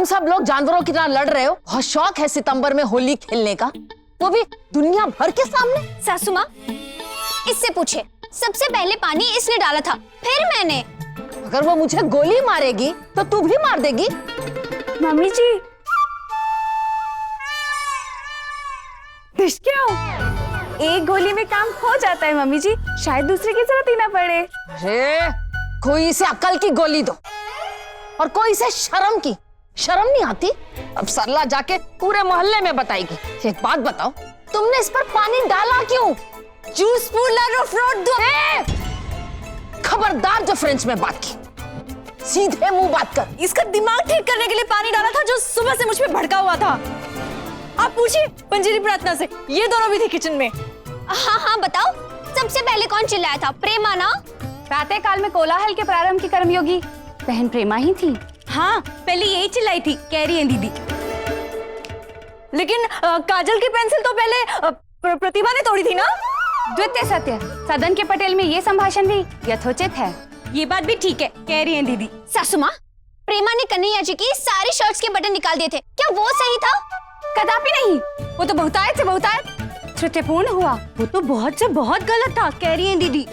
तुम सब लोग जानवरों की तरह लड़ रहे हो। बहुत शौक है सितंबर में होली खेलने का, वो भी दुनिया भर के सामने। सासू माँ, इससे पूछे, सबसे पहले पानी इसने डाला था, फिर मैंने। अगर वो मुझे गोली मारेगी तो तू भी मार देगी। मम्मी जी, क्यों? एक गोली में काम हो जाता है मम्मी जी, शायद दूसरे की जरूरत ही ना पड़े। अरे कोई इसे अकल की गोली दो और कोई इसे शर्म की। शर्म नहीं आती? अब सरला जाके पूरे मोहल्ले में बताएगी। एक बात बताओ, तुमने इस पर पानी डाला क्यों? जूस पुलर और फ्रूट दो। खबरदार जो फ्रेंच में बात की, सीधे मुंह बात कर। इसका दिमाग ठीक करने के लिए पानी डाला था जो सुबह से मुझ पे भड़का हुआ था। आप पूछिए पंजीरी प्रार्थना से, ये दोनों भी थे किचन में। हाँ हाँ बताओ, सबसे पहले कौन चिल्लाया था? प्रेमा ना? प्रातः काल में कोलाहल के प्रारंभ की कर्मयोगी बहन प्रेमा ही थी। हाँ, पहले यही चिल्लाई थी, कह रही है दीदी। लेकिन काजल की पेंसिल तो पहले प्रतिभा ने तोड़ी थी ना? द्वितीय सत्य, सदन के पटेल में ये संभाषण भी यथोचित है। ये बात भी ठीक है, कह रही है दीदी। सासू माँ, प्रेमा ने कन्हैया जी की सारी शर्ट्स के बटन निकाल दिए थे, क्या वो सही था? कदापि नहीं, वो तो बहुतायत से बहुतायत त्रुटिपूर्ण हुआ। वो तो बहुत से बहुत गलत था, कह रही है दीदी।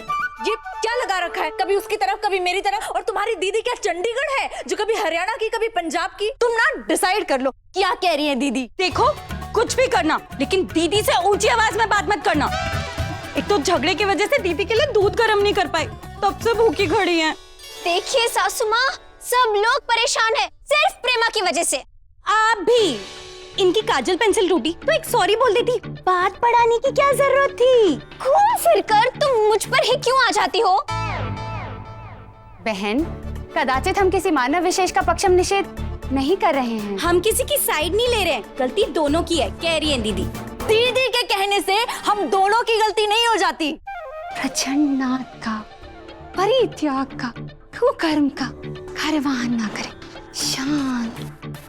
ये क्या लगा रखा है, कभी उसकी तरफ कभी मेरी तरफ? और तुम्हारी दीदी क्या चंडीगढ़ है जो कभी हरियाणा की कभी पंजाब की? तुम ना डिसाइड कर लो क्या कह रही है दीदी। देखो, कुछ भी करना, लेकिन दीदी से ऊंची आवाज में बात मत करना। एक तो झगड़े की वजह से दीदी के लिए दूध गर्म नहीं कर पाई, तब से भूखी खड़ी हैं। देखिए सासू माँ, सब लोग परेशान हैं, सिर्फ प्रेमा की वजह से। आप भी, इनकी काजल पेंसिल टूटी तो एक सॉरी बोल देती, बात बढ़ाने की क्या जरूरत थी? घूम फिर कर तुम मुझ पर ही क्यों आ जाती हो? बहन, कदाचित हम किसी मानव विशेष का पक्षम निषेध नहीं कर रहे हैं। हम किसी की साइड नहीं ले रहे हैं, गलती दोनों की है, कह रही है दीदी। दीदी के कहने से हम दोनों की गलती नहीं हो जाती। प्रचंड नाद का, परित्याग का, कुकर्म का कारवान ना करे। शांत,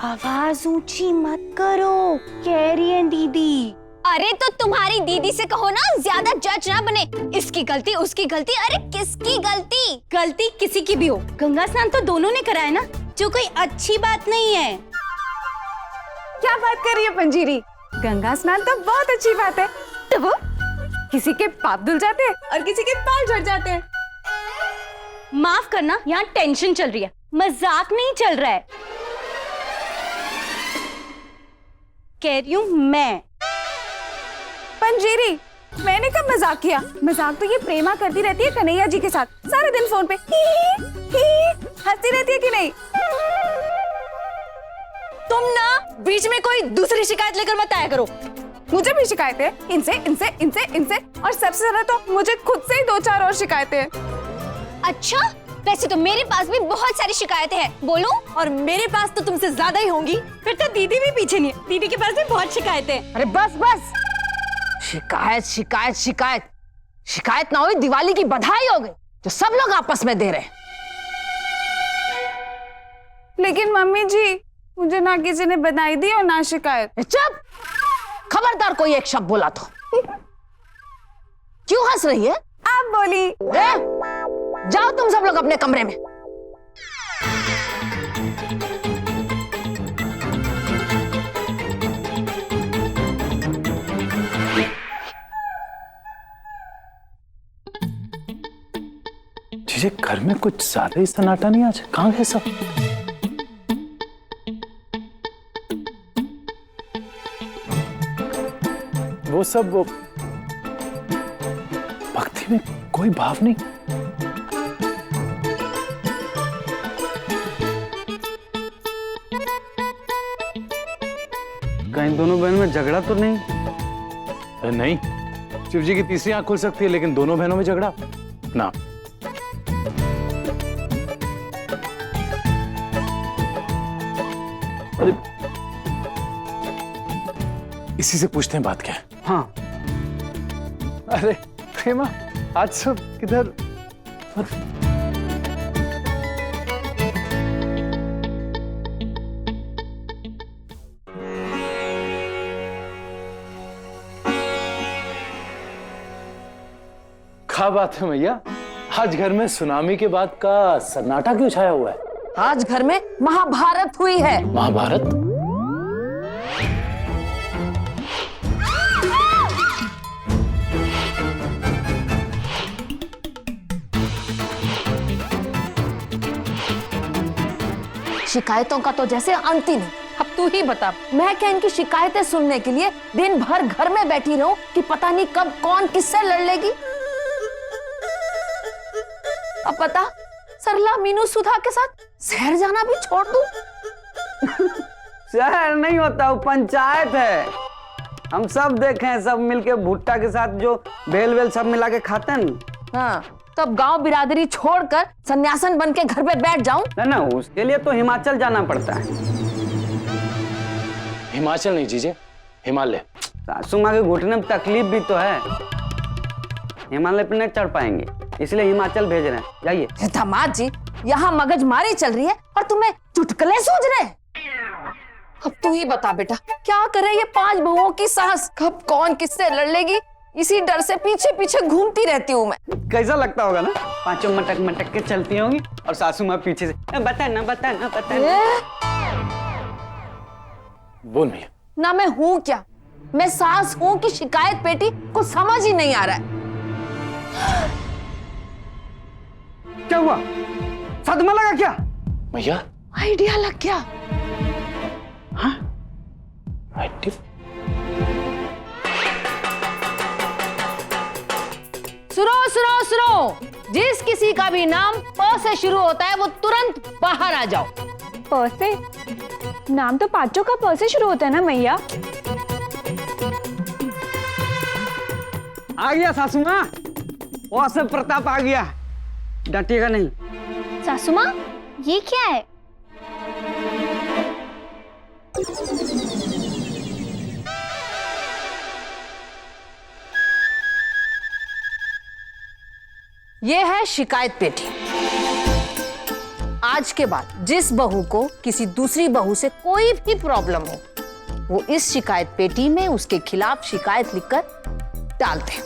आवाज ऊंची मत करो, कह रही है दीदी। अरे तो तुम्हारी दीदी से कहो ना, ज्यादा जज ना बने। इसकी गलती, उसकी गलती, अरे किसकी गलती? गलती किसी की भी हो, गंगा स्नान तो दोनों ने कराया ना, जो कोई अच्छी बात नहीं है। क्या बात कर रही है पंजीरी? गंगा स्नान तो बहुत अच्छी बात है। तो वो किसी के पाप धुल जाते हैं और किसी के बाल झड़ जाते हैं। माफ करना, यहाँ टेंशन चल रही है, मजाक नहीं चल रहा है, कह रही हूँ मैं। पंजीरी, मैंने कब मजाक किया? मजाक तो ये प्रेमा करती रहती है कन्हैया जी के साथ, सारे दिन फोन पे हंसती रहती है कि नहीं? तुम ना बीच में कोई दूसरी शिकायत लेकर मत आया करो। मुझे भी शिकायत है, इनसे इनसे इनसे इनसे, और सबसे ज्यादा तो मुझे खुद से ही 2-4 और शिकायतें हैं। अच्छा, वैसे तो मेरे पास भी बहुत सारी शिकायतें हैं, बोलूं? और मेरे पास तो तुमसे ज्यादा ही होंगी। फिर तो दीदी भी पीछे नहीं है, दीदी के पास भी बहुत शिकायतें हैं। अरे बस बस, शिकायत शिकायत शिकायत। शिकायत ना हुई, दिवाली की बधाई हो गई जो सब लोग आपस में दे रहे हैं। लेकिन मम्मी जी, मुझे ना किसी ने बधाई दी और ना शिकायत। चुप! खबरदार कोई एक शब्द बोला तो। क्यों हंस रही है? आप बोली। जाओ तुम सब लोग अपने कमरे में। जीजे, घर में कुछ ज्यादा ही सन्नाटा नहीं आज? कहाँ है सब? वो सब भक्ति में कोई भाव नहीं। कहीं दोनों बहन में झगड़ा तो नहीं? नहीं, शिव जी की तीसरी आंख खुल सकती है, लेकिन दोनों बहनों में झगड़ा ना। अरे इसी से पूछते हैं बात क्या है। हाँ। अरे प्रेमा, आज सब किधर? क्या बात है भैया, आज घर में सुनामी के बाद का सन्नाटा क्यों छाया हुआ है? आज घर में महाभारत हुई है। महाभारत? शिकायतों का तो जैसे अंत ही नहीं। अब तू ही बता, मैं क्या इनकी शिकायतें सुनने के लिए दिन भर घर में बैठी रहूं कि पता नहीं कब कौन किससे लड़ लेगी। अब पता, सरला मीनू सुधा के साथ शहर जाना भी छोड़ दूं। शहर नहीं होता, वो पंचायत है। हम सब देखे हैं, सब मिलके भुट्टा के साथ जो बेल वेल सब मिला के खाते हैं ना। हाँ, तो अब गांव बिरादरी छोड़कर सन्यासन बन के घर पे बैठ जाऊं? ना, उसके लिए तो हिमाचल जाना पड़ता है। हिमाचल नहीं जीजे, हिमालय। सासू माँ के घुटने में तकलीफ भी तो है, हिमालय पे नहीं चढ़ पाएंगे, इसलिए हिमाचल भेज रहे हैं। जाइए। दामाद जी, यहाँ मगजमारी चल रही है और तुम्हें चुटकुले सूझ रहे हैं। अब तू ही बता बेटा, क्या करे ये 5 बहुओं की सास, कब कौन किससे लड़ लेगी, इसी डर से पीछे पीछे घूमती रहती हूँ मैं। कैसा लगता होगा ना, पांचों मटक मटक के चलती होंगी और सासू माँ पीछे से बता ना। बोल भैया। ना मैं हूँ क्या, मैं सास हूँ कि शिकायत पेटी, कुछ समझ ही नहीं आ रहा है। क्या हुआ, सदमा लगा क्या? भैया आइडिया लग गया। हाँ? सुनो, जिस किसी का भी नाम प से शुरू होता है वो तुरंत बाहर आ जाओ। प से? नाम तो पांचों का प से शुरू होता है ना मैया। आ गया सासू माँ, वो से प्रताप आ गया, डटिएगा नहीं। सासू माँ, ये क्या है? ये है शिकायत पेटी। आज के बाद जिस बहू को किसी दूसरी बहू से कोई भी प्रॉब्लम हो, वो इस शिकायत पेटी में उसके खिलाफ शिकायत लिखकर डालते हैं।